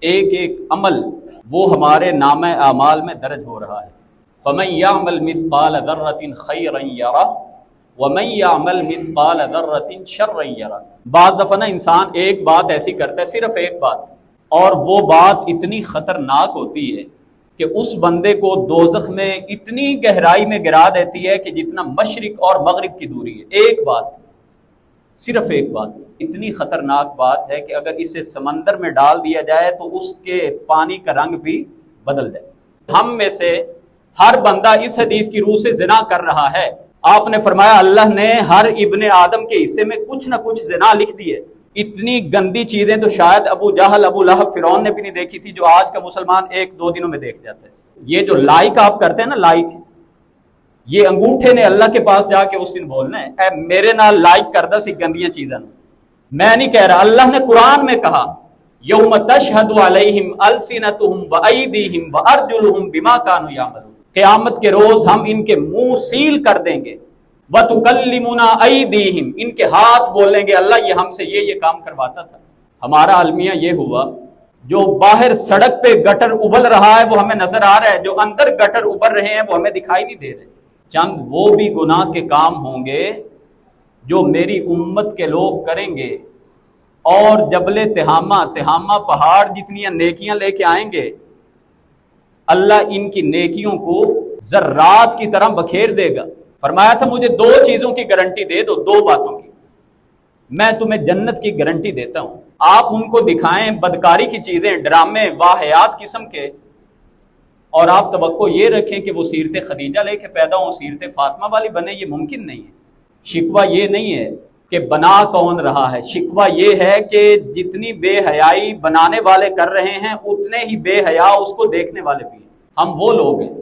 एक एक अमल वो हमारे नामे आमाल में दर्ज हो रहा है। फमन यामल मिस्काल दर्रतिन खैरन यरा वमन यामल मिस्काल दर्रतिन शर्रन यरा। बाज़ दफ़ा ना इंसान एक बात ऐसी करता है, सिर्फ एक बात, और वो बात इतनी खतरनाक होती है कि उस बंदे को दोज़ख में इतनी गहराई में गिरा देती है कि जितना मशरिक और मगरिब की दूरी है। एक बात, सिर्फ एक बात इतनी खतरनाक बात है कि अगर इसे समंदर में डाल दिया जाए तो उसके पानी का रंग भी बदल जाए। हम में से हर बंदा इस हदीस की रूह से जिना कर रहा है। आपने फरमाया अल्लाह ने हर इब्ने आदम के हिस्से में कुछ ना कुछ जिना लिख दिए। इतनी गंदी चीजें तो शायद अबू जहल, अबू लहब, फिरौन ने भी नहीं देखी थी, जो आज का मुसलमान एक दो दिनों में देख जाता है। ये जो लाइक आप करते हैं ना, लाइक, ये अंगूठे ने अल्लाह के पास जाके उस दिन बोलना है, ए मेरे नाल लाइक करदा सी गंदियां चीज़ां। मैं नहीं कह रहा, अल्लाह ने कुरान में कहा यौम तशहदु अलैहिम अलसिनतुहुम व अयदीहिम व अर्जुलुहुम बिमा कानू यामलून। क़यामत के रोज हम इनके मुंह सील कर देंगे। व तुकल्लिमुना अयदीहिम, इनके हाथ बोलेंगे अल्लाह ये हमसे ये काम करवाता था। हमारा अलमिया ये हुआ, जो बाहर सड़क पे गटर उबल रहा है वो हमें नजर आ रहा है, जो अंदर गटर उबल रहे हैं वो हमें दिखाई नहीं दे रहे। चंद वो भी गुनाह के काम होंगे जो मेरी उम्मत के लोग करेंगे, और जबले तिहामा तिहामा पहाड़ जितनी नेकियां लेके आएंगे, अल्लाह इनकी नेकियों को जर्रात की तरह बखेर देगा। फरमाया था मुझे दो चीजों की गारंटी दे दो, दो बातों की, मैं तुम्हें जन्नत की गारंटी देता हूं। आप उनको दिखाएं बदकारी की चीजें, ड्रामे वाहियात किस्म के, और आप तवक्को ये रखें कि वो सीरत खदीजा लेके पैदा हो, सीरत फातिमा वाली बने, ये मुमकिन नहीं है। शिकवा ये नहीं है कि बना कौन रहा है, शिकवा ये है कि जितनी बेहयाई बनाने वाले कर रहे हैं उतने ही बेहया उसको देखने वाले भी हैं। हम वो लोग हैं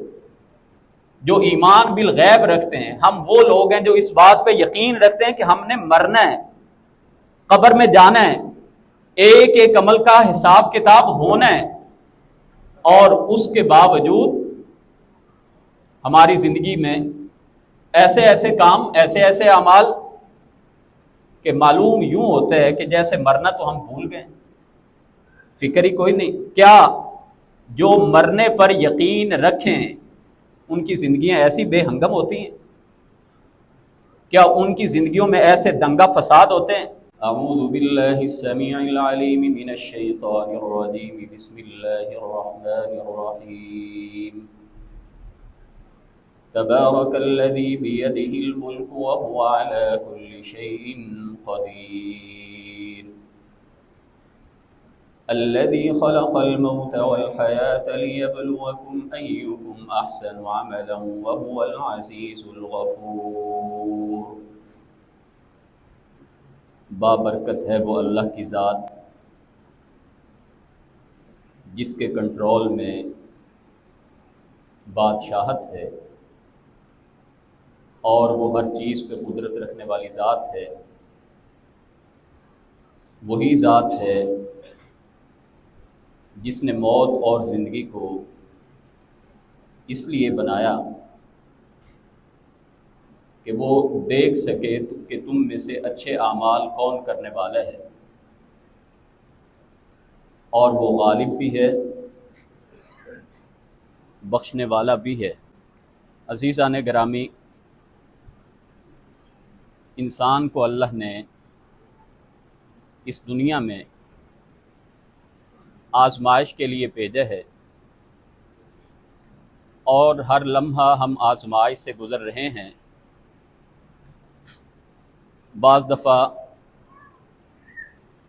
जो ईमान बिल गैब रखते हैं, हम वो लोग हैं जो इस बात पे यकीन रखते हैं कि हमने मरना है, कब्र में जाना है, एक एक अमल का हिसाब किताब होना है, और उसके बावजूद हमारी जिंदगी में ऐसे ऐसे काम, ऐसे ऐसे अमाल के मालूम यूं होते हैं कि जैसे मरना तो हम भूल गए, फिक्र ही कोई नहीं। क्या जो मरने पर यकीन रखें उनकी जिंदगियां ऐसी बेहंगम होती हैं? क्या उनकी जिंदगियों में ऐसे दंगा फसाद होते हैं? अऊज़ु बिल्लाहि समीइल अलीम मिनश शैतानिर रजीम, बिस्मिल्लाहिर रहमानिर रहीम। तबारकल्लज़ी बियदिहिल मुल्कु व हुवा अला कुल्लि शैइन क़दीर। अल्लज़ी खलक़ल मौत वल हयात लियब्लुवकुम अय्युकुम अहसनु अमलन व हुवल अज़ीज़ुल गफ़ूर। बाबरकत है वो अल्लाह की ज़ात जिसके कंट्रोल में बादशाहत है, और वो हर चीज़ पे कुदरत रखने वाली ज़ात है। वही ज़ात है जिसने मौत और ज़िंदगी को इसलिए बनाया कि वो देख सके कि तुम में से अच्छे आमाल कौन करने वाला है, और वो गालिब भी है, बख्शने वाला भी है। अज़ीज़ान गिरामी, इंसान को अल्लाह ने इस दुनिया में आजमाइश के लिए भेजा है, और हर लम्हा हम आजमाइश से गुज़र रहे हैं। बाज़ दफ़ा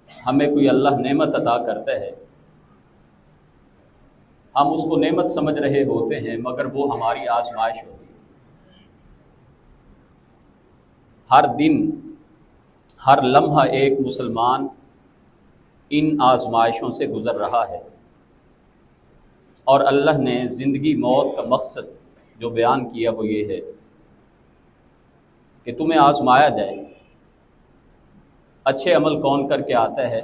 हमें कोई अल्लाह नेमत अता करता है, हम उसको नेमत समझ रहे होते हैं, मगर वो हमारी आजमाइश होती है। हर दिन, हर लम्हा एक मुसलमान इन आजमाइशों से गुज़र रहा है, और अल्लाह ने ज़िंदगी मौत का मकसद जो बयान किया वो ये है कि तुम्हें आजमाया जाए, अच्छे अमल कौन करके आता है,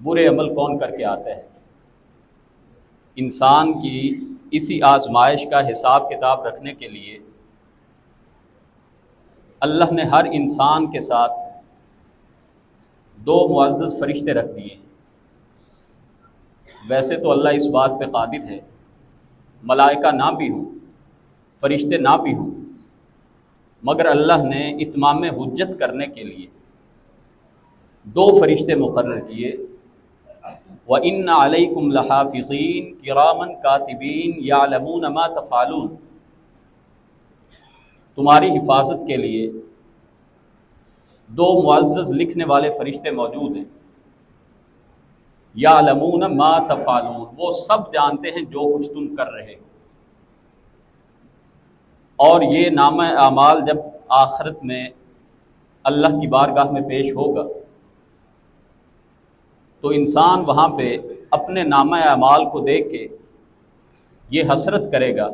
बुरे अमल कौन करके आता है। इंसान की इसी आजमाइश का हिसाब किताब रखने के लिए अल्लाह ने हर इंसान के साथ दो मुअज़्ज़ज़ फरिश्ते रख दिए। वैसे तो अल्लाह इस बात पे कादिर है, मलाइका ना भी हों, फरिश्ते ना भी हों, मगर अल्लाह ने इत्माम हुज्जत करने के लिए दो फरिश्ते मुकर्रर किए। व इन्ना अलैकुम लहाफ़िज़ीन किरामन कातिबीन यालमून मा तफ़अलून, तुम्हारी हिफाजत के लिए दो मुअज़्ज़ज़ लिखने वाले फरिश्ते मौजूद हैं। यालमून मा तफ़अलून, वो सब जानते हैं जो कुछ तुम कर रहे हो। और ये नामा आमाल जब आखिरत में अल्लाह की बारगाह में पेश होगा तो इंसान वहाँ पे अपने नामा आमाल को देख के ये हसरत करेगा,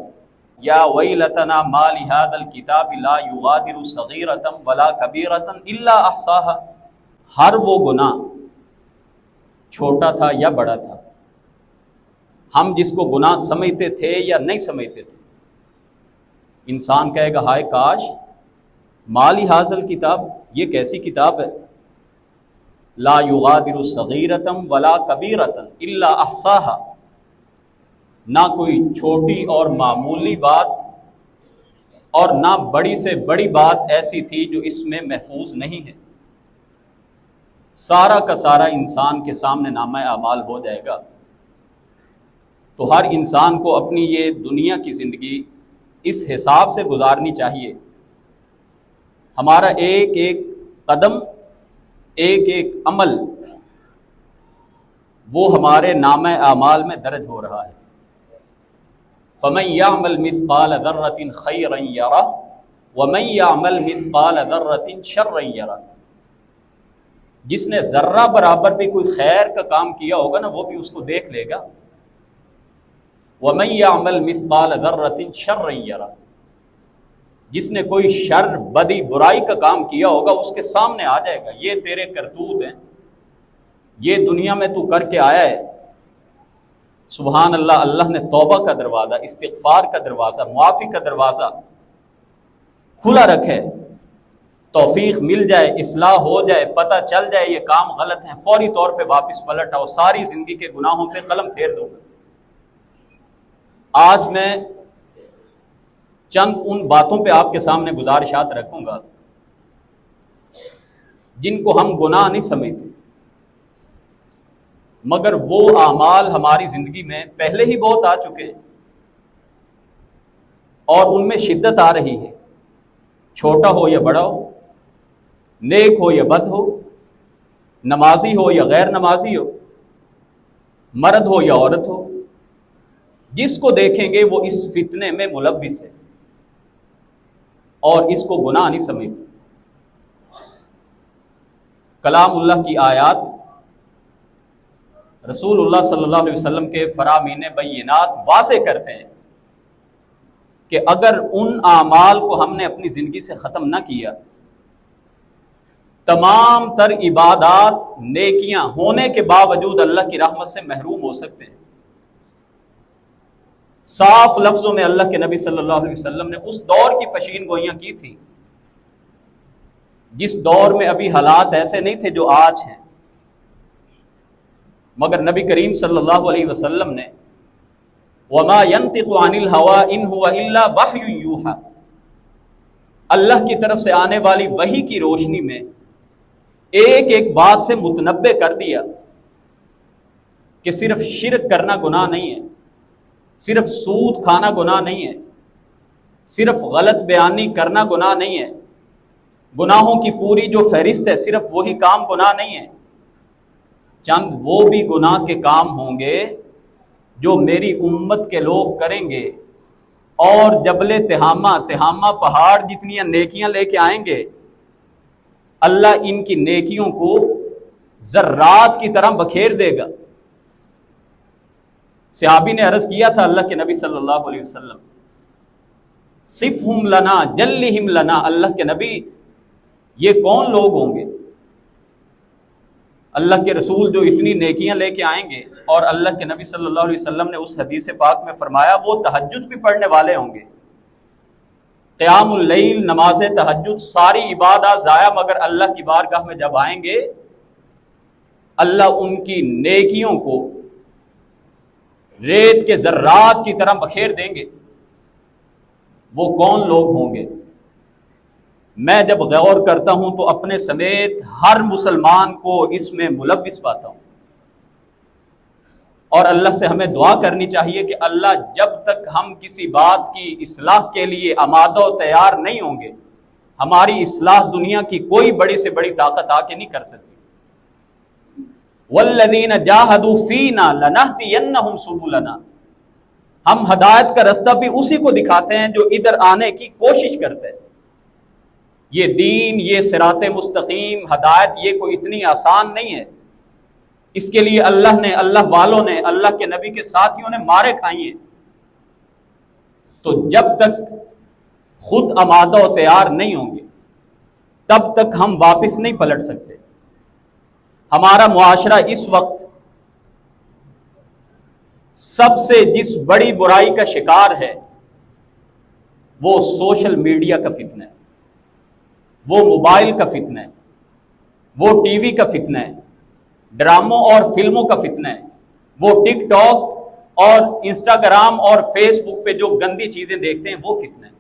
या वैलतना मा लिहाज़ल किताबि ला युगादिरु सगीरतन वला कबीरतन इल्ला अहसाहा। हर वो गुनाह छोटा था या बड़ा था, हम जिसको गुनाह समझते थे या नहीं समझते थे, इंसान कहेगा हाय काश मा लिहाज़ल किताब, ये कैसी किताब है, ला युगादिरु सगीरतन वला कबीरतन इल्ला अहसाहा, ना कोई छोटी और मामूली बात और ना बड़ी से बड़ी बात ऐसी थी जो इसमें महफूज नहीं है। सारा का सारा इंसान के सामने नामा आमाल हो जाएगा। तो हर इंसान को अपनी ये दुनिया की ज़िंदगी इस हिसाब से गुजारनी चाहिए, हमारा एक एक कदम, एक एक अमल वो हमारे नामा आमाल में दर्ज हो रहा है। फ़मन यअमल मिस्क़ाल ज़र्रतिन खैरन यरह वमन यअमल मिस्क़ाल ज़र्रतिन शर्रन यरह। जिसने ज़र्रा बराबर भी कोई खैर का काम किया होगा ना, वो भी उसको देख लेगा। वमन यअमल मिस्क़ाल ज़र्रतिन शर्रन यरह, जिसने कोई शर, बदी, बुराई का काम किया होगा उसके सामने आ जाएगा। ये तेरे करतूत हैं, ये दुनिया में तू करके आया है। सुबहान अल्लाह, अल्लाह ने तौबा का दरवाज़ा, इस्तिग़फ़ार का दरवाज़ा, मुआफ़ी का दरवाज़ा खुला रखे। तौफीक मिल जाए, इस्लाह हो जाए, पता चल जाए ये काम गलत है, फौरी तौर पे वापस पलट आओ, सारी ज़िंदगी के गुनाहों पे कलम फेर दो। आज मैं चंद उन बातों पे आपके सामने गुजारिशात रखूंगा जिनको हम गुनाह नहीं समझते, मगर वो आमाल हमारी जिंदगी में पहले ही बहुत आ चुके हैं और उनमें शिद्दत आ रही है। छोटा हो या बड़ा हो, नेक हो या बद हो, नमाजी हो या गैर नमाजी हो, मर्द हो या औरत हो, जिसको देखेंगे वो इस फितने में मुलव्विस है और इसको गुनाह नहीं समझते। कलामुल्लाह की आयात रसूलुल्लाह सल्लल्लाहु अलैहि वसल्लम के फरामीन बय्यिनात वाज़े करते हैं कि अगर उन आमाल को हमने अपनी ज़िंदगी से ख़त्म ना किया, तमाम तर इबादात, नेकियां होने के बावजूद अल्लाह की रहमत से महरूम हो सकते हैं। साफ लफ्ज़ों में अल्लाह के नबी सल्लल्लाहु अलैहि वसल्लम ने उस दौर की पेशीन गोइयां की थी जिस दौर में अभी हालात ऐसे नहीं थे जो आज हैं, मगर नबी करीम सल्लल्लाहु अलैहि वसल्लम ने वमा यंतिकु अनिल हवा इन हुवा इल्ला वह्युन यूहा, अल्लाह की तरफ से आने वाली वही की रोशनी में एक एक बात से मुतनब्बे कर दिया कि सिर्फ शिरक करना गुनाह नहीं है, सिर्फ सूद खाना गुनाह नहीं है, सिर्फ गलत बयानी करना गुनाह नहीं है, गुनाहों की पूरी जो फहरिस्त है सिर्फ वही काम गुनाह नहीं है, चंद वो भी गुनाह के काम होंगे जो मेरी उम्मत के लोग करेंगे और जबले तिहामा पहाड़ जितनी नेकियां लेके आएंगे, अल्लाह इनकी नेकियों को जर्रात की तरह बखेर देगा। सहाबी ने अर्ज किया था अल्लाह के नबी सल्लल्लाहु अलैहि वसल्लम, सिफ़हुम लना जल्लिहिम लना, अल्लाह के नबी ये कौन लोग होंगे, अल्लाह के रसूल जो इतनी नेकियां लेके आएंगे। और अल्लाह के नबी सल्लल्लाहु अलैहि वसल्लम ने उस हदीस पाक में फरमाया वो तहज्जुद भी पढ़ने वाले होंगे, क़ियामुल लैल, नमाज तहज्जुद, सारी इबादत ज़ाया, मगर अल्लाह की बारगाह में जब आएंगे अल्लाह उनकी नेकियों को रेत के जर्रात की तरह बखेर देंगे, वो कौन लोग होंगे? मैं जब गौर करता हूं तो अपने समेत हर मुसलमान को इसमें मुलव्विस पाता हूं। और अल्लाह से हमें दुआ करनी चाहिए कि अल्लाह जब तक हम किसी बात की इस्लाह के लिए आमादा तैयार नहीं होंगे, हमारी इस्लाह दुनिया की कोई बड़ी से बड़ी ताकत आके नहीं कर सकती। वल्लज़ीना जाहदू फीना लनहदियन्नहुम सुबुलना, हम हदायत का रास्ता भी उसी को दिखाते हैं जो इधर आने की कोशिश करते हैं। ये दीन, ये सिराते मुस्तकीम, हदायत, ये कोई इतनी आसान नहीं है। इसके लिए अल्लाह ने, अल्लाह वालों ने, अल्लाह के नबी के साथियों ने मारे खाई हैं। तो जब तक खुद आमादा और तैयार नहीं होंगे तब तक हम वापस नहीं पलट सकते। हमारा मुआशरा इस वक्त सबसे जिस बड़ी बुराई का शिकार है वो सोशल मीडिया का फितना है, वो मोबाइल का फितना है, वो टीवी का फितना है, ड्रामों और फिल्मों का फितना है, वो टिकटॉक और इंस्टाग्राम और फेसबुक पे जो गंदी चीजें देखते हैं वो फितना है।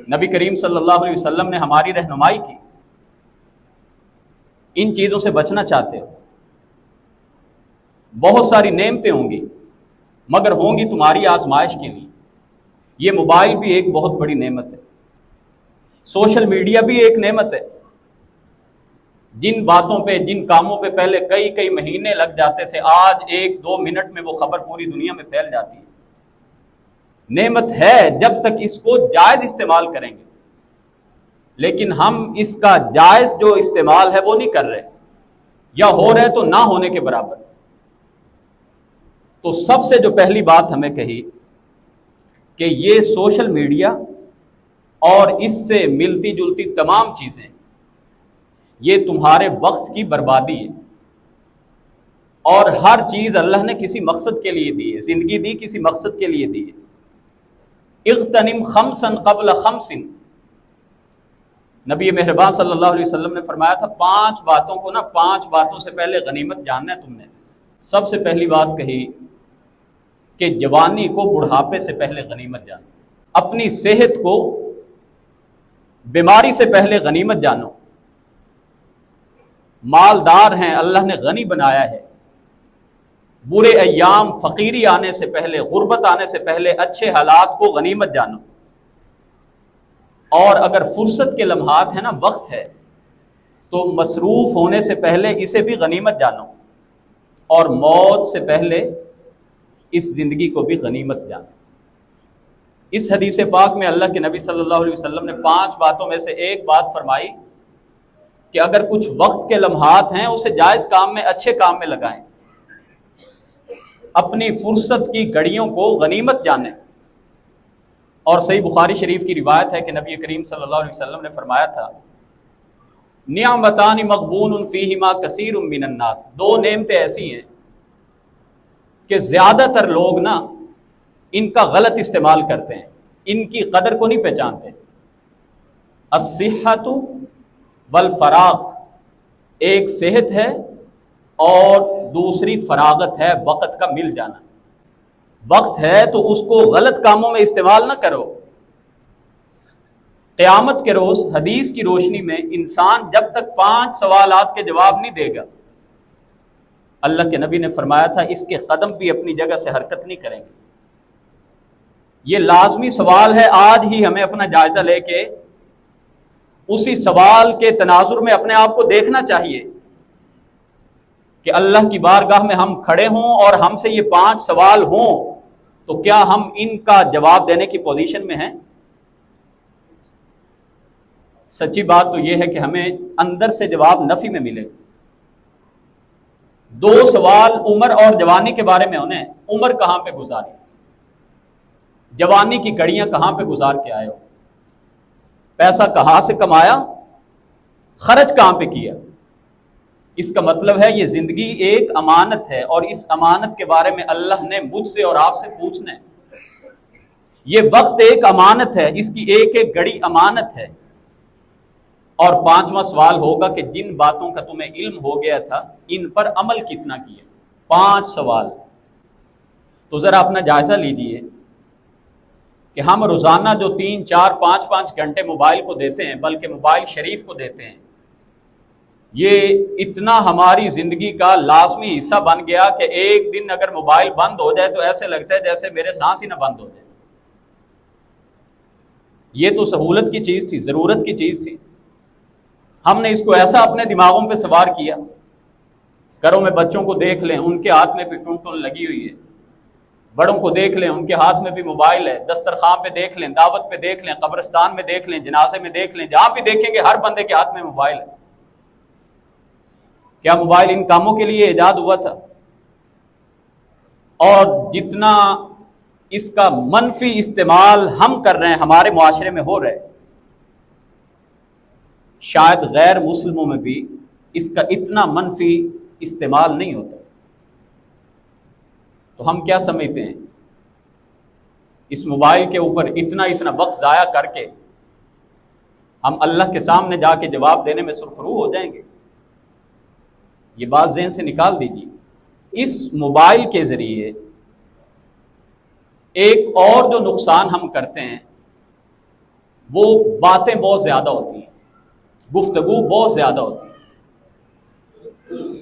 नबी करीम सल्लल्लाहु अलैहि वसल्लम ने हमारी रहनुमाई की। इन चीजों से बचना चाहते हो, बहुत सारी नेमतें होंगी मगर होंगी तुम्हारी आजमाइश के लिए। ये मोबाइल भी एक बहुत बड़ी नेमत है, सोशल मीडिया भी एक नेमत है। जिन बातों पे, जिन कामों पे पहले कई कई महीने लग जाते थे, आज 1-2 मिनट में वो खबर पूरी दुनिया में फैल जाती है। नेमत है जब तक इसको जायज इस्तेमाल करेंगे, लेकिन हम इसका जायज जो इस्तेमाल है वो नहीं कर रहे, या हो रहे तो ना होने के बराबर। तो सबसे जो पहली बात हमें कही कि ये सोशल मीडिया और इससे मिलती जुलती तमाम चीजें, ये तुम्हारे वक्त की बर्बादी है। और हर चीज अल्लाह ने किसी मकसद के लिए दी है, जिंदगी दी किसी मकसद के लिए दी है। इग़्तनिम खम्सन क़ब्ल खम्सिन, नबी मेहरबान सल्लल्लाहु अलैहि वसल्लम ने फरमाया था 5 बातों को ना, 5 बातों से पहले गनीमत जानना है तुमने। सबसे पहली बात कही कि जवानी को बुढ़ापे से पहले गनीमत जानो, अपनी सेहत को बीमारी से पहले गनीमत जानो। मालदार हैं, अल्लाह ने गनी बनाया है, बुरे अय्याम, फकीरी आने से पहले, गुर्बत आने से पहले अच्छे हालात को गनीमत जानो। और अगर फुर्सत के लम्हात है ना, वक्त है, तो मसरूफ होने से पहले इसे भी गनीमत जानो, और मौत से पहले इस जिंदगी को भी गनीमत जानो। इस हदीस पाक में अल्लाह के नबी सल्लल्लाहु अलैहि वसल्लम ने 5 बातों में से एक बात फरमाई कि अगर कुछ वक्त के लम्हात हैं उसे जायज काम में, अच्छे काम में लगाएं, अपनी फुर्सत की घड़ियों को गनीमत जाने। और सही बुखारी शरीफ की रिवायत है कि नबी करीम सल्लल्लाहु अलैहि वसल्लम ने फरमाया था, निअमतानि मग़बूनुन फ़ीहिमा कसीरुम मिनन नास, 2 नेमतें ऐसी हैं कि ज्यादातर लोग ना इनका गलत इस्तेमाल करते हैं, इनकी कदर को नहीं पहचानते। अस्सिहतु वल फराग, एक सेहत है और दूसरी फरागत है, वक्त का मिल जाना। वक्त है तो उसको गलत कामों में इस्तेमाल ना करो। क़यामत के रोज हदीस की रोशनी में इंसान जब तक 5 सवालात के जवाब नहीं देगा, अल्लाह के नबी ने फरमाया था इसके कदम भी अपनी जगह से हरकत नहीं करेंगे। ये लाजमी सवाल है, आज ही हमें अपना जायजा लेके उसी सवाल के तनाजुर में अपने आप को देखना चाहिए कि अल्लाह की बारगाह में हम खड़े हों और हमसे ये 5 सवाल हों तो क्या हम इनका जवाब देने की पोजीशन में हैं। सच्ची बात तो यह है कि हमें अंदर से जवाब नफी में मिले। 2 सवाल उम्र और जवानी के बारे में होने। उम्र कहां पे गुजारी, जवानी की कड़ियां कहां पे गुजार के आए हो, पैसा कहां से कमाया, खर्च कहां पे किया। इसका मतलब है ये जिंदगी एक अमानत है और इस अमानत के बारे में अल्लाह ने मुझसे और आपसे पूछना है। ये वक्त एक अमानत है, इसकी एक एक घड़ी अमानत है। और 5वां सवाल होगा कि जिन बातों का तुम्हें इल्म हो गया था इन पर अमल कितना किया। 5 सवाल। तो ज़रा अपना जायज़ा लीजिए कि हम रोज़ाना जो 3, 4, 5 घंटे मोबाइल को देते हैं, बल्कि मोबाइल शरीफ को देते हैं, ये इतना हमारी ज़िंदगी का लाजमी हिस्सा बन गया कि एक दिन अगर मोबाइल बंद हो जाए तो ऐसे लगता है जैसे मेरे सांस ही ना बंद हो जाए। ये तो सहूलत की चीज़ थी, ज़रूरत की चीज़ थी। हमने इसको ऐसा अपने दिमागों पे सवार किया। घरों में बच्चों को देख लें, उनके हाथ में भी टून लगी हुई है। बड़ों को देख लें, उनके हाथ में भी मोबाइल है। दस्तरखान पे देख लें, दावत पे देख लें, कब्रिस्तान में देख लें, जनाजे में देख लें, जहां भी देखेंगे हर बंदे के हाथ में मोबाइल है। क्या मोबाइल इन कामों के लिए इजाद हुआ था? और जितना इसका मनफी इस्तेमाल हम कर रहे हैं, हमारे मुआशरे में हो रहा है, शायद गैर मुस्लिमों में भी इसका इतना मनफी इस्तेमाल नहीं होता। तो हम क्या समझते हैं, इस मोबाइल के ऊपर इतना वक्त ज़ाया करके हम अल्लाह के सामने जाके जवाब देने में सुरखरू हो जाएंगे? ये बात ज़हन से निकाल दीजिए। इस मोबाइल के ज़रिए एक और जो नुकसान हम करते हैं, वो बातें बहुत ज़्यादा होती हैं, गुफ्तगू बहुत ज़्यादा होती है।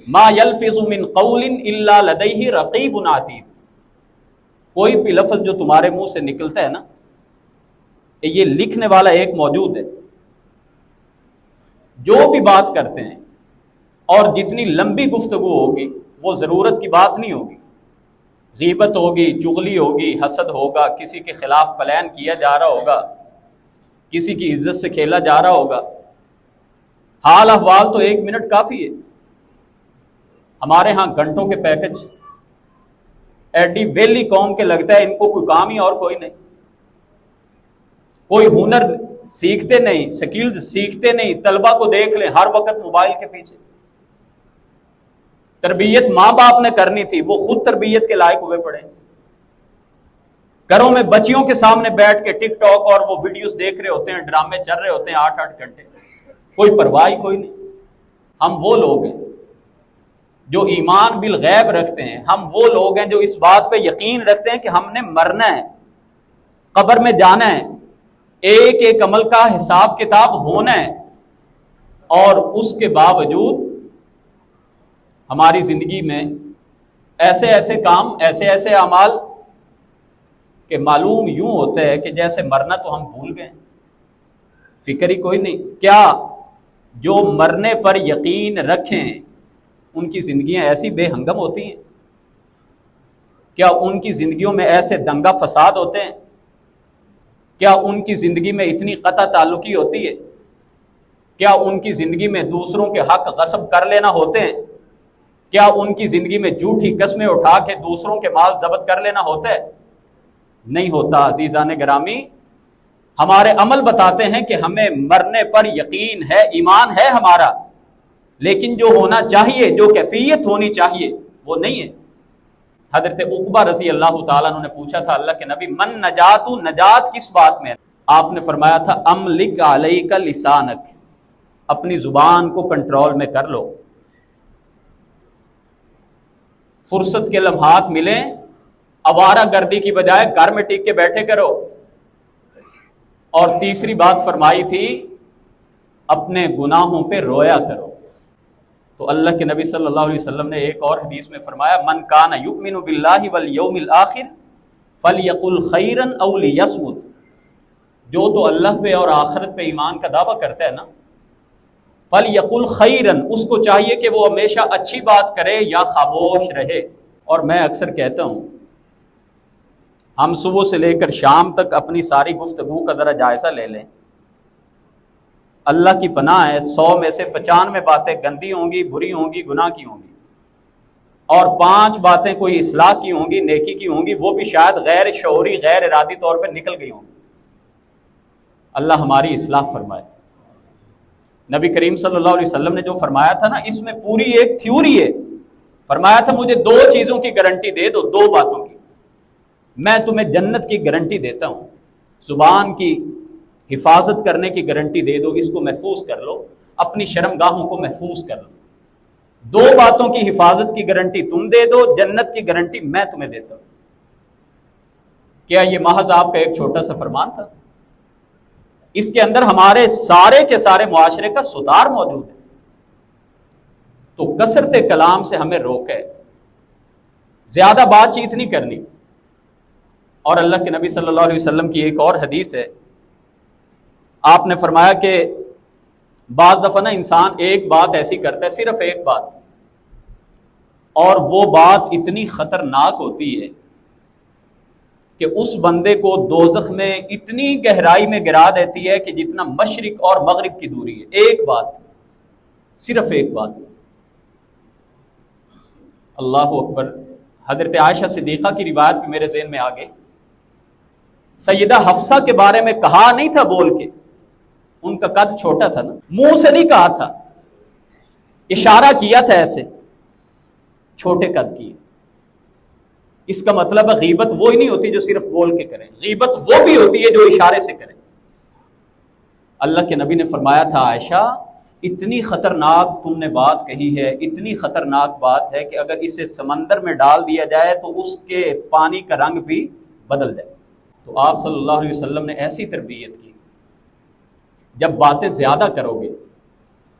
मा यल्फिज़ु मिन क़ौलिन इल्ला लदैहि रक़ीबुन अतीद। कोई भी लफ्ज़ जो तुम्हारे मुंह से निकलता है ना, ये लिखने वाला एक मौजूद है। जो भी बात करते हैं और जितनी लंबी गुफ्तगू होगी वो ज़रूरत की बात नहीं होगी। गीबत होगी, चुगली होगी, हसद होगा, किसी के खिलाफ प्लान किया जा रहा होगा, किसी की इज्जत से खेला जा रहा होगा। हाल अहवाल तो 1 मिनट काफ़ी है। हमारे यहाँ घंटों के पैकेज एडी वेली कौम के लगता है, इनको कोई काम ही और कोई नहीं। कोई हुनर सीखते नहीं, स्किल सीखते नहीं। तलबा को देख लें, हर वक्त मोबाइल के पीछे। तरबियत माँ बाप ने करनी थी, वो खुद तरबियत के लायक हुए पड़े। घरों में बच्चियों के सामने बैठ के टिकटॉक और वो वीडियोस देख रहे होते हैं, ड्रामे चल रहे होते हैं 8-8 घंटे, कोई परवाह कोई नहीं। हम वो लोग हैं जो ईमान बिल गैब रखते हैं। हम वो लोग हैं जो इस बात पे यकीन रखते हैं कि हमने मरना है, कब्र में जाना है, एक एक अमल का हिसाब किताब होना है, और उसके बावजूद हमारी जिंदगी में ऐसे ऐसे काम, ऐसे ऐसे अमाल के मालूम यूं होते हैं कि जैसे मरना तो हम भूल गए, फिक्र ही कोई नहीं। क्या जो मरने पर यकीन रखें उनकी जिंदगियां ऐसी बेहंगम होती हैं? क्या उनकी जिंदगियों में ऐसे दंगा फसाद होते हैं? क्या उनकी जिंदगी में इतनी कता ताल्लुकी होती है? क्या उनकी जिंदगी में दूसरों के हक गस्ब कर लेना होते हैं? क्या उनकी जिंदगी में झूठी कस्में उठा के दूसरों के माल जब्त कर लेना होता है? नहीं होता। अजीजान गिरामी, हमारे अमल बताते हैं कि हमें मरने पर यकीन है, ईमान है हमारा, लेकिन जो होना चाहिए, जो कैफियत होनी चाहिए, वो नहीं है। हजरत उक़बा रज़ी अल्लाह ताला अन्हु ने पूछा था अल्लाह के नबी, मन नजातु, नजात किस बात में? आपने फरमाया था, अमलिक अलैका लिसानक, अपनी जुबान को कंट्रोल में कर लो। फुर्सत के लम्हात मिले, आवारा गर्दी की बजाय घर में टिक के बैठे करो। और तीसरी बात फरमाई थी, अपने गुनाहों पे रोया करो। तो अल्लाह के नबी सल्लल्लाहु अलैहि वसल्लम ने एक और हदीस में फरमाया, मन काना युमिनु बिल्लाहि वल यौमिल आखिर फलयकुल खैरन औ लियस्मुत। जो तो अल्लाह पे और आखिरत पे ईमान का दावा करता है ना, फलयकुल खैरन, उसको चाहिए कि वो हमेशा अच्छी बात करे या खामोश रहे। और मैं अक्सर कहता हूं, हम सुबह से लेकर शाम तक अपनी सारी गुफ्तगू का जरा जायजा ले लें। अल्लाह की पनाह है, 100 में से 95 बातें गंदी होंगी, बुरी होंगी, गुनाह की होंगी, और 5 बातें कोई इस्लाह की होंगी, नेकी की होंगी, वो भी शायद गैर शऊरी, गैर इरादी तौर पर निकल गई होंगी। अल्लाह हमारी इस्लाह फरमाए। नबी करीम सल्लल्लाहु अलैहि वसल्लम ने जो फरमाया था ना, इसमें पूरी एक थ्योरी है। फरमाया था, मुझे 2 चीजों की गारंटी दे दो, 2 बातों की, मैं तुम्हें जन्नत की गारंटी देता हूं। जुबान की हिफाजत करने की गारंटी दे दो, इसको महफूज कर लो, अपनी शर्मगाहों को महफूज कर लो। 2 बातों की हिफाजत की गारंटी तुम दे दो, जन्नत की गारंटी मैं तुम्हें देता हूं। क्या ये महज आपका एक छोटा सा फरमान था? इसके अंदर हमारे सारे के सारे मुआशरे का सुधार मौजूद है। तो कसरत कलाम से हमें रोके, ज्यादा बातचीत नहीं करनी। और अल्लाह के नबी सल्लल्लाहु अलैहि वसल्लम की एक और हदीस है, आपने फरमाया कि बाज़ दफ़ा ना इंसान एक बात ऐसी करता है, सिर्फ एक बात, और वो बात इतनी खतरनाक होती है कि उस बंदे को दोज़ख में इतनी गहराई में गिरा देती है कि जितना मशरिक और मगरिब की दूरी है। एक बात, सिर्फ एक बात। अल्लाह अकबर। हजरत आयशा सिद्दीक़ा की रिवायत भी मेरे ज़हन में आ गई। सैयदा हफ्सा के बारे में कहा नहीं था बोल के, उनका कद छोटा था ना, मुंह से नहीं कहा था, इशारा किया था ऐसे, छोटे कद की। इसका मतलब गीबत वो ही नहीं होती जो सिर्फ बोल के करें, गीबत वो भी होती है जो इशारे से करें। अल्लाह के नबी ने फरमाया था, आयशा इतनी खतरनाक तुमने बात कही है, इतनी खतरनाक बात है कि अगर इसे समंदर में डाल दिया जाए तो उसके पानी का रंग भी बदल जाए। तो आप सल्लल्लाहु अलैहि वसल्लम ने ऐसी तरबियत की, जब बातें ज्यादा करोगे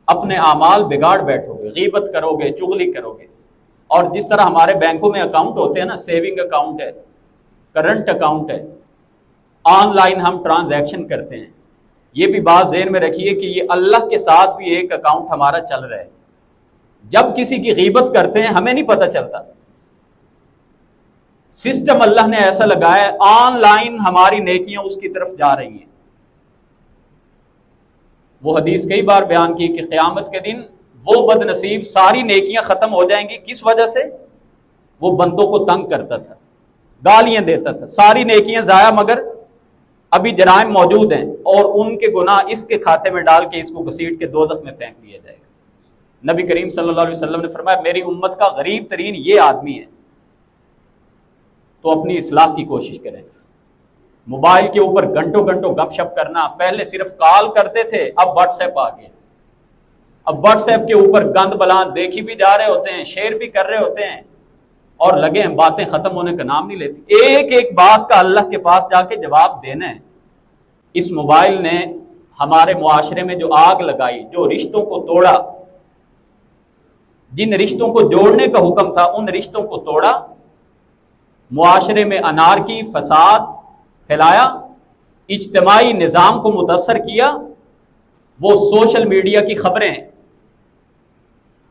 अपने आमाल बिगाड़ बैठोगे, गीबत करोगे, चुगली करोगे। और जिस तरह हमारे बैंकों में अकाउंट होते हैं ना, सेविंग अकाउंट है, करंट अकाउंट है, ऑनलाइन हम ट्रांजैक्शन करते हैं, ये भी बात ज़हन में रखिए कि ये अल्लाह के साथ भी एक अकाउंट हमारा चल रहा है। जब किसी की गीबत करते हैं हमें नहीं पता चलता, सिस्टम अल्लाह ने ऐसा लगाया है, ऑनलाइन हमारी नेकियां उसकी तरफ जा रही हैं। वो हदीस कई बार बयान की कि क़यामत के दिन वो बदनसीब सारी नेकियां खत्म हो जाएंगी। किस वजह से? वो बंदों को तंग करता था, गालियां देता था, सारी नेकियां जाया, मगर अभी जराइम मौजूद हैं और उनके गुनाह इसके खाते में डाल के इसको घसीट के दोज़ख में फेंक दिया जाएगा। नबी करीम सल्लल्लाहु अलैहि वसल्लम ने फरमाया, मेरी उम्मत का गरीब तरीन ये आदमी है। तो अपनी इस्लाह की कोशिश करें। मोबाइल के ऊपर घंटों घंटों गपशप करना, पहले सिर्फ कॉल करते थे, अब व्हाट्सएप आ गया। अब व्हाट्सएप के ऊपर गंद बलान देखी भी जा रहे होते हैं, शेयर भी कर रहे होते हैं, और लगे हैं बातें खत्म होने का नाम नहीं लेती। एक एक बात का अल्लाह के पास जाके जवाब देना है। इस मोबाइल ने हमारे मुआशरे में जो आग लगाई, जो रिश्तों को तोड़ा, जिन रिश्तों को जोड़ने का हुक्म था उन रिश्तों को तोड़ा, मुआशरे में अनारकी, फसाद फैलाया, इज्तिमाई निज़ाम को मुतासर किया। वो सोशल मीडिया की खबरें,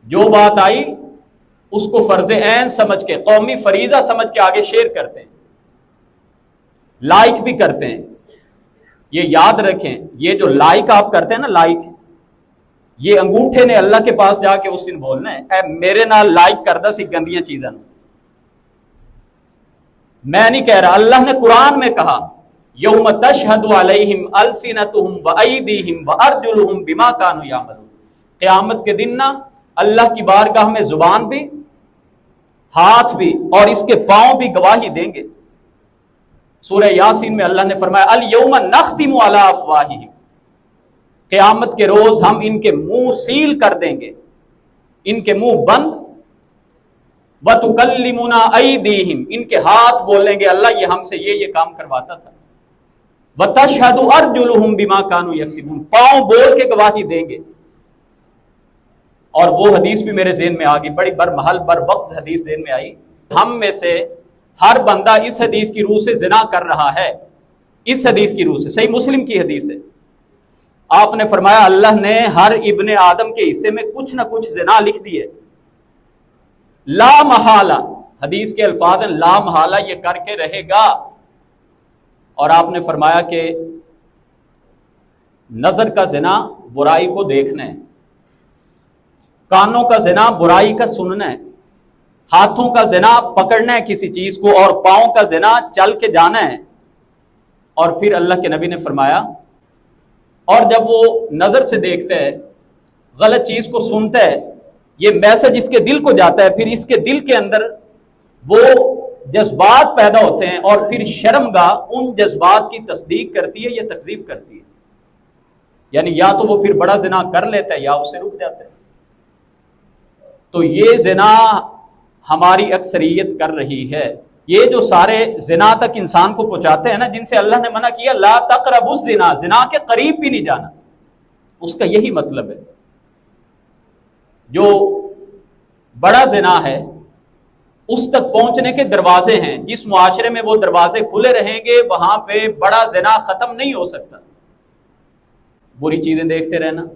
जो बात आई उसको फर्ज ऐन समझ के, कौमी फरीजा समझ के आगे शेयर करते हैं, लाइक भी करते हैं। ये याद रखें, ये जो लाइक आप करते हैं ना, लाइक, ये अंगूठे ने अल्लाह के पास जाके उस दिन बोलना है, ऐ मेरे नाल लाइक करदा सी गंदियां चीज़ां। मैं नहीं कह रहा, अल्लाह ने कुरान में कहा, यौम तशहदु अलैहिम अलसिनतुहुम व अयदीहिम व अर्जुलुहुम बिमा कानू यामलून। क़यामत के दिन ना अल्लाह की बारगाह में जुबान भी, हाथ भी और इसके पांव भी गवाही देंगे। सूरह यासीन में अल्लाह ने फरमाया, अल यौमा नख्तिमु अला अफवाहिहिम, क़यामत के रोज हम इनके मुंह सील कर देंगे, इनके मुंह बंद, व तुकल्लिमुना अयदीहिम, इनके हाथ बोलेंगे अल्लाह ये हमसे ये काम करवाता था, व तशहदु अर्जुलुहुम बिमा कानू यक्सिबून, पांव बोल के गवाही देंगे। और वो हदीस भी मेरे ज़हन में आ गई, बड़ी बरमहल बर वक्त हदीस ज़हन में आई। हम में से हर बंदा इस हदीस की रूह से जिना कर रहा है, इस हदीस की रूह से। सही मुस्लिम की हदीस है, आपने फरमाया अल्लाह ने हर इब्ने आदम के हिस्से में कुछ ना कुछ जिना लिख दिए, ला महाला, हदीस के अल्फाज हैं, ला महाला ये करके रहेगा। और आपने फरमाया कि नजर का जिना बुराई को देखना है, कानों का जिना बुराई का सुनना है, हाथों का जिना पकड़ना है किसी चीज को, और पांव का जिना चल के जाना है। और फिर अल्लाह के नबी ने फरमाया, और जब वो नजर से देखता है, गलत चीज को सुनता है, ये मैसेज इसके दिल को जाता है, फिर इसके दिल के अंदर वो जज्बात पैदा होते हैं, और फिर शर्मगाह उन जज्बात की तस्दीक करती है या तकजीब करती है। यानी या तो वो फिर बड़ा जिना कर लेता है या उससे रुक जाता है। तो ये जिना हमारी अक्सरियत कर रही है। ये जो सारे जिना तक इंसान को पहुंचाते हैं ना, जिनसे अल्लाह ने मना किया ला तक़रबुज़ ज़िना, जिना के करीब भी नहीं जाना, उसका यही मतलब है। जो बड़ा जिना है उस तक पहुंचने के दरवाजे हैं, जिस मुआशरे में वो दरवाजे खुले रहेंगे वहां पे बड़ा जिना खत्म नहीं हो सकता। बुरी चीजें देखते रहना,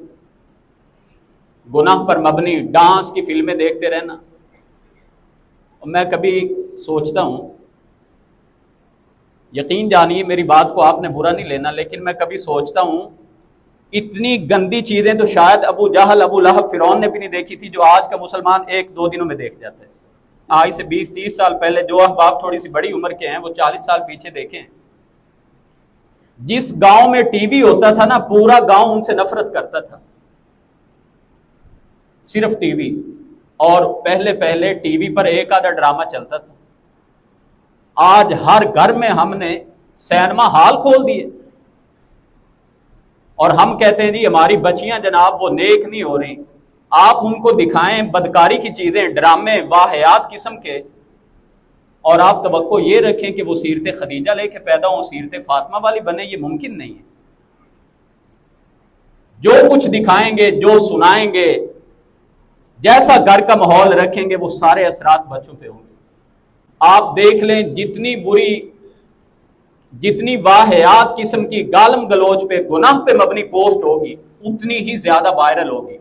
गुनाह पर मबनी डांस की फिल्में देखते रहना। और मैं कभी सोचता हूं, यकीन जानिए मेरी बात को आपने बुरा नहीं लेना, लेकिन मैं कभी सोचता हूं इतनी गंदी चीजें तो शायद अबू जहल अबू लहब फिरौन ने भी नहीं देखी थी, जो आज का मुसलमान एक दो दिनों में देख जाता है। आज से 20-30 साल पहले जो अहबाब थोड़ी सी बड़ी उम्र के हैं वो 40 साल पीछे देखें, जिस गांव में टीवी होता था ना, पूरा गांव उनसे नफरत करता था, सिर्फ टीवी। और पहले पहले टीवी पर एक आधा ड्रामा चलता था। आज हर घर में हमने सिनेमा हॉल खोल दिए और हम कहते हैं जी हमारी बच्चियां जनाब वो नेक नहीं हो रही। आप उनको दिखाएं बदकारी की चीजें, ड्रामे वाहियात किस्म के, और आप तवक्को ये रखें कि वो सीरत खदीजा लेके पैदा हो, सीरत फातिमा वाली बने, ये मुमकिन नहीं है। जो कुछ दिखाएंगे, जो सुनाएंगे, जैसा घर का माहौल रखेंगे, वो सारे असरात बच्चों पे होंगे। आप देख लें जितनी बुरी, जितनी वाहियात किस्म की गालम गलोच पे, गुनाह पे मबनी पोस्ट होगी, उतनी ही ज्यादा वायरल होगी।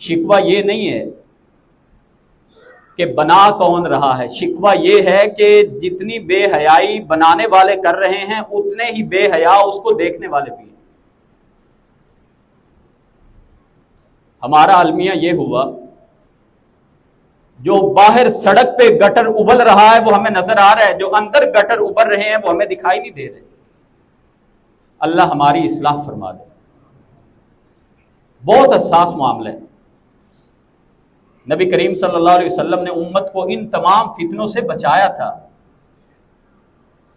शिकवा ये नहीं है कि बना कौन रहा है, शिकवा ये है कि जितनी बेहयाई बनाने वाले कर रहे हैं उतने ही बेहया उसको देखने वाले भी हैं। हमारा अलमिया ये हुआ, जो बाहर सड़क पे गटर उबल रहा है वो हमें नजर आ रहा है, जो अंदर गटर उबल रहे हैं वो हमें दिखाई नहीं दे रहे। अल्लाह हमारी इस्लाह फरमा दे। बहुत हसास मामला है। नबी करीम सल्लल्लाहु अलैहि वसल्लम ने उम्मत को इन तमाम फितनों से बचाया था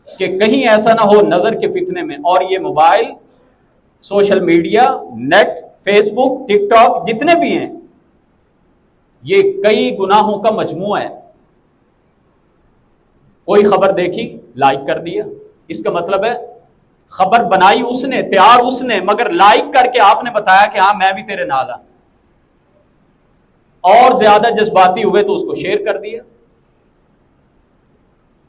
कि कहीं ऐसा ना हो नजर के फितने में। और ये mobile, social media, net, Facebook, TikTok जितने भी हैं, ये कई गुनाहों का मजमुआ है। कोई खबर देखी, लाइक कर दिया, इसका मतलब है खबर बनाई उसने, तैयार उसने, मगर लाइक करके आपने बताया कि हाँ मैं भी तेरे नाल हूं। और ज्यादा जज्बाती हुए तो उसको शेयर कर दिया।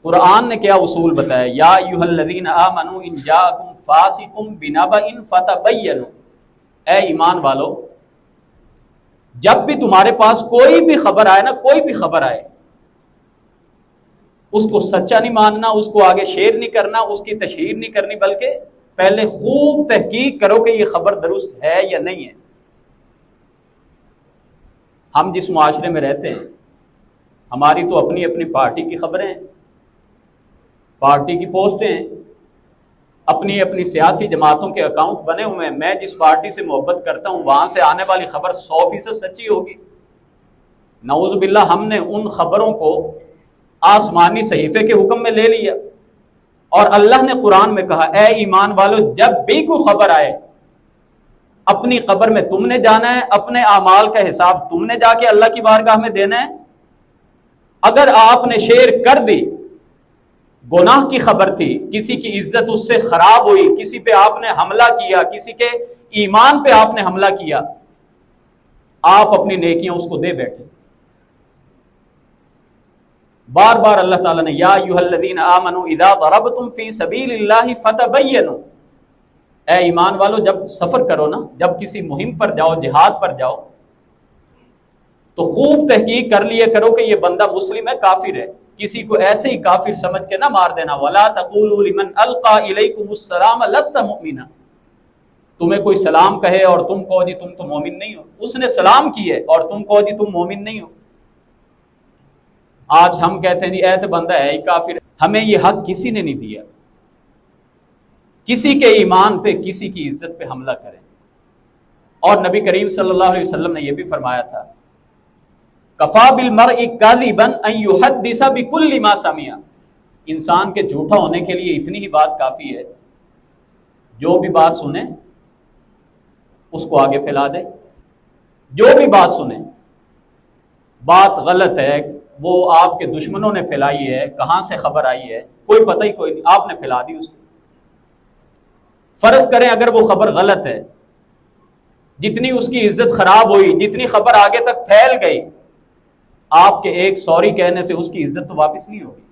कुरान ने क्या उसूल बताया, या अय्युहल्लज़ीना आमनू इन जाअकुम फासिकुम बिनबइन फतबय्यनु, ए ईमान वालो, जब भी तुम्हारे पास कोई भी खबर आए ना, कोई भी खबर आए, उसको सच्चा नहीं मानना, उसको आगे शेयर नहीं करना, उसकी तशहीर नहीं करनी, बल्कि पहले खूब तहकीक करो कि ये खबर दुरुस्त है या नहीं है। हम जिस मुआशरे में रहते हैं, हमारी तो अपनी अपनी पार्टी की खबरें हैं, पार्टी की पोस्टें हैं, अपनी अपनी सियासी जमातों के अकाउंट बने हुए हैं। मैं जिस पार्टी से मोहब्बत करता हूं वहां से आने वाली खबर 100% सच्ची होगी। नऊज़ बिल्लाह, हमने उन खबरों को आसमानी सहीफे के हुक्म में ले लिया। और अल्लाह ने कुरान में कहा, ए ईमान वालों, जब भी कोई खबर आए, अपनी कब्र में तुमने जाना है, अपने आमाल का हिसाब तुमने जाके अल्लाह की बारगाह में देना है। अगर आपने शेयर कर दी, गुनाह की खबर थी, किसी की इज्जत उससे खराब हुई, किसी पे आपने हमला किया, किसी के ईमान पे आपने हमला किया, आप अपनी नेकियां उसको दे बैठे। बार बार अल्लाह ताला ने या अय्युहल्लज़ीना आमनू इज़ा ज़रबतुम फी सबीलिल्लाहि फतबय्यनु, ए ईमान वालों, जब सफर करो ना, जब किसी मुहिम पर जाओ, जिहाद पर जाओ, तो खूब तहकीक कर लिए करो कि ये बंदा मुस्लिम है, काफिर है। किसी को ऐसे ही काफिर समझ के ना मार देना। वला तक़ूलू लिमन अलक़ा इलैकुमुस्सलाम लस्ता मुमिना, तुम्हें कोई सलाम कहे और तुम कहो जी तुम तो मोमिन नहीं हो। उसने सलाम किए और तुम कहो जी तुम मोमिन नहीं हो। आज हम कहते हैं जी ऐ तो बंदा है ही काफिर। हमें ये हक किसी ने नहीं दिया, किसी के ईमान पे, किसी की इज्जत पे हमला करें। और नबी करीम सल्लल्लाहु अलैहि वसल्लम ने यह भी फरमाया था, कफा बिल मरइ काज़िबन अन युहद्दिसा बिकुल्लि मा समिया, इंसान के झूठा होने के लिए इतनी ही बात काफी है, जो भी बात सुने उसको आगे फैला दे। जो भी बात सुने, बात गलत है, वो आपके दुश्मनों ने फैलाई है, कहां से खबर आई है कोई पता ही कोई नहीं, आपने फैला दी उसको। फर्ज करें अगर वो खबर गलत है, जितनी उसकी इज्जत खराब हुई, जितनी खबर आगे तक फैल गई, आपके एक सॉरी कहने से उसकी इज्जत तो वापस नहीं होगी।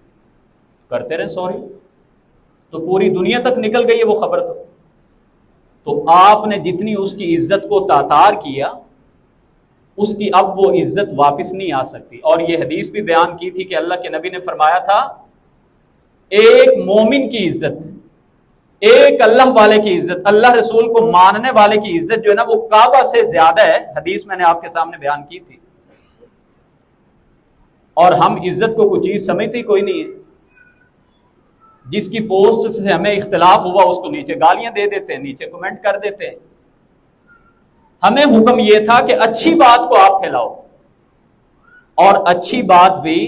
करते रहे सॉरी, तो पूरी दुनिया तक निकल गई है वो खबर। तो आपने जितनी उसकी इज्जत को तातार किया, उसकी अब वो इज्जत वापस नहीं आ सकती। और ये हदीस भी बयान की थी कि अल्लाह के नबी ने फरमाया था, एक मोमिन की इज्जत, एक अल्लाह वाले की इज्जत, अल्लाह रसूल को मानने वाले की इज्जत जो है ना, वो काबा से ज्यादा है। हदीस मैंने आपके सामने बयान की थी। और हम इज्जत को कोई चीज समझते ही कोई नहीं है। जिसकी पोस्ट से हमें इख्तिलाफ हुआ उसको नीचे गालियां दे देते हैं, नीचे कमेंट कर देते हैं। हमें हुक्म यह था कि अच्छी बात को आप फैलाओ, और अच्छी बात भी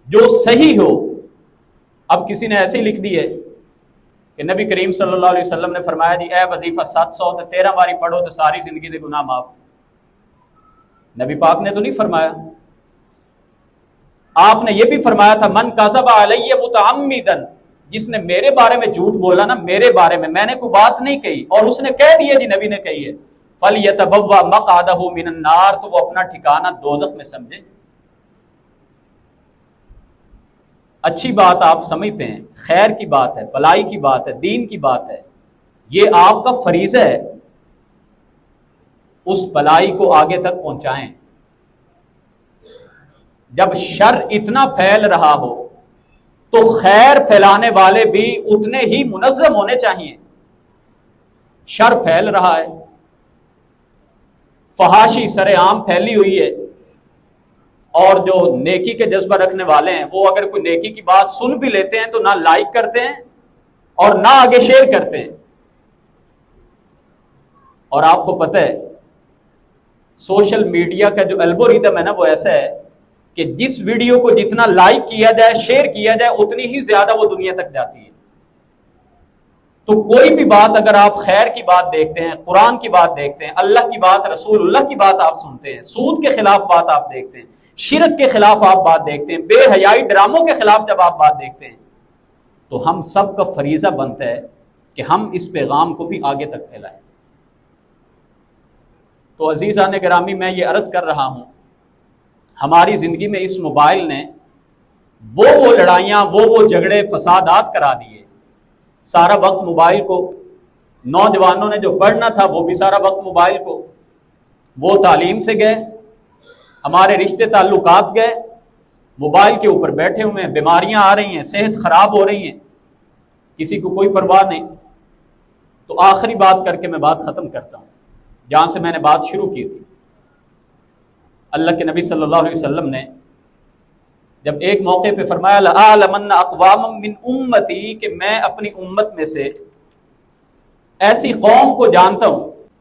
जो सही हो। अब किसी ने ऐसे ही लिख दी है कि नबी करीम सल्लल्लाहु अलैहि वसल्लम ने फरमाया जी ए वजीफा 700 तो 13 बारी पढ़ो तो सारी जिंदगी दे गुनाह माफ। नबी पाक ने तो नहीं फरमाया। आपने ये भी फरमाया था मन कज़ब अलैहि मुतअम्मिदन, जिसने मेरे बारे में झूठ बोला ना, मेरे बारे में मैंने कोई बात नहीं कही और उसने कह दिया जी नबी ने कही है, फलयतबव्वा मक़अदहु मिनन नार, तो वो अपना ठिकाना दोज़ख में समझे। अच्छी बात आप समझते हैं, खैर की बात है, भलाई की बात है, दीन की बात है, ये आपका फरीज़ा है, उस भलाई को आगे तक पहुंचाएं। जब शर इतना फैल रहा हो तो खैर फैलाने वाले भी उतने ही मुनज़्ज़म होने चाहिए। शर फैल रहा है, फहाशी सरेआम फैली हुई है, और जो नेकी के जज्बा रखने वाले हैं वो अगर कोई नेकी की बात सुन भी लेते हैं तो ना लाइक करते हैं और ना आगे शेयर करते हैं। और आपको पता है सोशल मीडिया का जो एल्गोरिदम है ना, वो ऐसा है कि जिस वीडियो को जितना लाइक किया जाए, शेयर किया जाए, उतनी ही ज्यादा वो दुनिया तक जाती है। तो कोई भी बात अगर आप खैर की बात देखते हैं, कुरान की बात देखते हैं, अल्लाह की बात, रसूलुल्लाह की बात आप सुनते हैं, सूद के खिलाफ बात आप देखते हैं, शिरक के खिलाफ आप बात देखते हैं, बेहयाई ड्रामों के खिलाफ जब आप बात देखते हैं, तो हम सब का फरीजा बनता है कि हम इस पैगाम को भी आगे तक फैलाएं। तो अजीज़ान गिरामी, मैं ये अर्ज कर रहा हूं, हमारी जिंदगी में इस मोबाइल ने वो लड़ाइयां, वो झगड़े, फसादात करा दिए। सारा वक्त मोबाइल को, नौजवानों ने जो पढ़ना था वो भी सारा वक्त मोबाइल को, वो तालीम से गए, हमारे रिश्ते ताल्लुकात गए, मोबाइल के ऊपर बैठे हुए हैं, बीमारियां आ रही हैं, सेहत खराब हो रही हैं, किसी को कोई परवाह नहीं। तो आखिरी बात करके मैं बात खत्म करता हूं, जहां से मैंने बात शुरू की थी। अल्लाह के नबी सल्लल्लाहु अलैहि वसल्लम ने जब एक मौके पे फरमाया लअअलमन्ना अक़वामम मिन उम्मती, कि मैं अपनी उम्मत में से ऐसी कौम को जानता हूं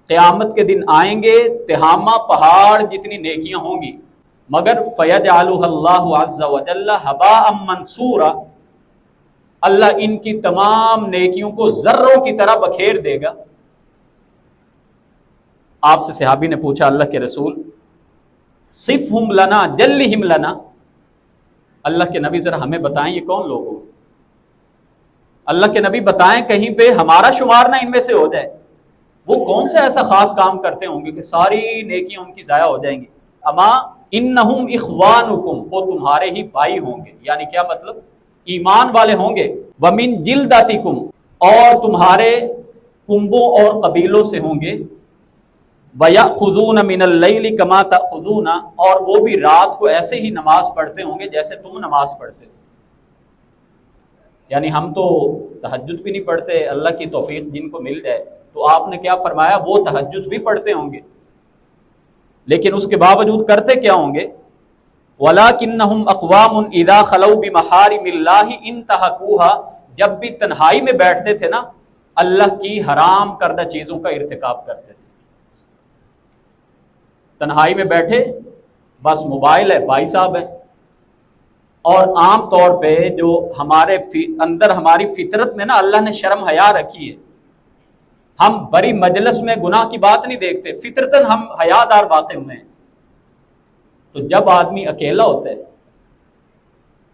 क़यामत के दिन आएंगे, तिहामा पहाड़ जितनी नेकियां होंगी, मगर फ़यजअलुहल्लाहु अज़्ज़ा व जल्ला हबाअम मंसूरा, अल्लाह इनकी तमाम नेकियों को जर्रों की तरह बखेर देगा। आपसे सहाबी ने पूछा अल्लाह के रसूल सिफ़हुम लना जल्लिहिम लना, अल्लाह के नबी जरा हमें बताएं ये कौन लोग हो। अल्लाह के नबी बताएं कहीं पे हमारा शुमार ना इनमें से हो जाए। वो कौन सा ऐसा खास काम करते होंगे कि सारी नेकियां उनकी जाया हो जाएंगी। अमा इन्नहुम इख्वानुकुम, वो तुम्हारे ही भाई होंगे, यानी क्या मतलब, ईमान वाले होंगे। वमिन जिल्दातिकुम, और तुम्हारे कुंबों और कबीलों से होंगे। वयअखुज़ून मिनल लैली कमा तअखुज़ूना, और वो भी रात को ऐसे ही नमाज पढ़ते होंगे जैसे तुम नमाज पढ़ते हो। यानी हम तो तहज्जुद भी नहीं पढ़ते, अल्लाह की तौफीक जिनको मिल जाए। तो आपने क्या फरमाया, वो तहज्जुद भी पढ़ते होंगे, लेकिन उसके बावजूद करते क्या होंगे, वलाकिन्नहुम अक़वामुन इज़ा खलौ बिमहारिमिल्लाहि इंतहकूहा, जब भी तन्हाई में बैठते थे ना, अल्लाह की हराम करदा चीजों का इर्तिकाब करते थे। तन्हाई में बैठे, बस मोबाइल है, भाई साहब है। और आम तौर पे जो हमारे अंदर, हमारी फितरत में ना अल्लाह ने शर्म हया रखी है, हम बड़ी मजलिस में गुनाह की बात नहीं देखते, फितरतन हम हयादार बातें हुए हैं। तो जब आदमी अकेला होता है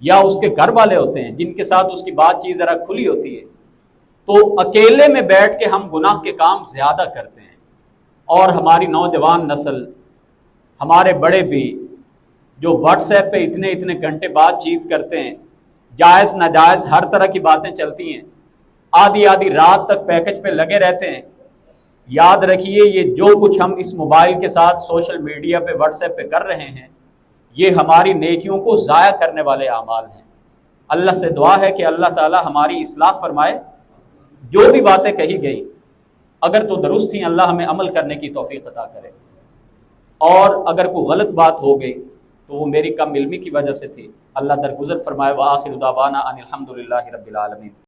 या उसके घर वाले होते हैं जिनके साथ उसकी बातचीत ज़रा खुली होती है, तो अकेले में बैठ के हम गुनाह के काम ज़्यादा करते हैं। और हमारी नौजवान नस्ल, हमारे बड़े भी, जो व्हाट्सएप पे इतने इतने घंटे बातचीत करते हैं, जायज़ नाजायज़ हर तरह की बातें चलती हैं, आधी आधी रात तक पैकेज पे लगे रहते हैं। याद रखिए, ये जो कुछ हम इस मोबाइल के साथ सोशल मीडिया पे, व्हाट्सएप पे कर रहे हैं, ये हमारी नेकियों को ज़ाया करने वाले आमाल हैं। अल्लाह से दुआ है कि अल्लाह ताला हमारी इस्लाह फरमाए। जो भी बातें कही गई अगर तो दुरुस्त थी, अल्लाह हमें अमल करने की तौफीक अता करे, और अगर कोई गलत बात हो गई तो वो मेरी कम इल्मी की वजह से थी। अल्लाह दरगुजर फरमाए। व आखिर दावाना अनिल हम्दुलिल्लाहि रब्बिल आलमीन।